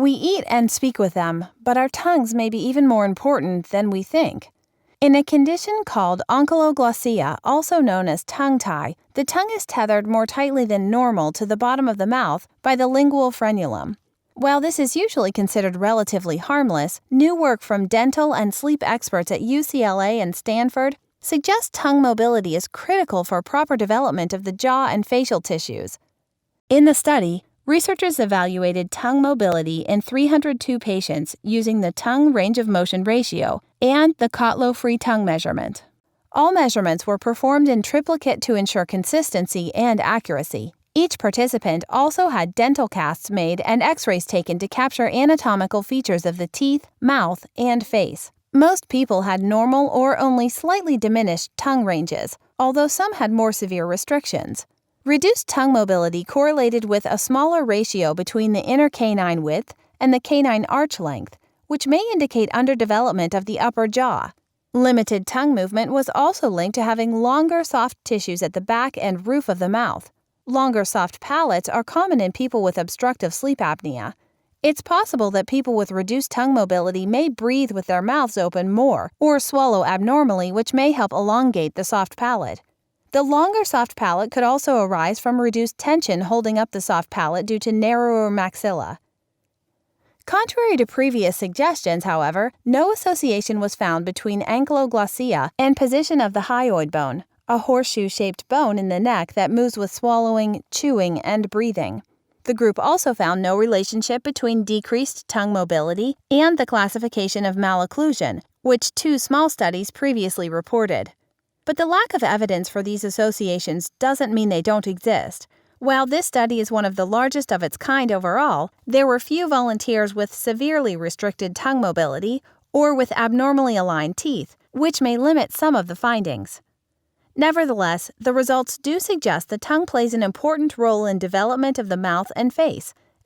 We eat and speak with them, but our tongues may be even more important than we think. In a condition called onchoglossia, also known as tongue tie, the tongue is tethered more tightly than normal to the bottom of the mouth by the lingual frenulum. While this is usually considered relatively harmless, new work from dental and sleep experts at UCLA and Stanford suggests tongue mobility is critical for proper development of the jaw and facial tissues. In the study, researchers evaluated tongue mobility in 302 patients using the tongue range of motion ratio and the Kotlow-free tongue measurement. All measurements were performed in triplicate to ensure consistency and accuracy. Each participant also had dental casts made and x-rays taken to capture anatomical features of the teeth, mouth, and face. Most people had normal or only slightly diminished tongue ranges, although some had more severe restrictions. Reduced tongue mobility correlated with a smaller ratio between the inner canine width and the canine arch length, which may indicate underdevelopment of the upper jaw. Limited tongue movement was also linked to having longer soft tissues at the back and roof of the mouth. Longer soft palates are common in people with obstructive sleep apnea. It's possible that people with reduced tongue mobility may breathe with their mouths open more or swallow abnormally, which may help elongate the soft palate. The longer soft palate could also arise from reduced tension holding up the soft palate due to narrower maxilla. Contrary to previous suggestions, however, no association was found between ankyloglossia and position of the hyoid bone, a horseshoe-shaped bone in the neck that moves with swallowing, chewing, and breathing. The group also found no relationship between decreased tongue mobility and the classification of malocclusion, which 2 small studies previously reported. But the lack of evidence for these associations doesn't mean they don't exist. While this study is one of the largest of its kind overall, there were few volunteers with severely restricted tongue mobility or with abnormally aligned teeth, which may limit some of the findings. Nevertheless, the results do suggest the tongue plays an important role in development of the mouth and face,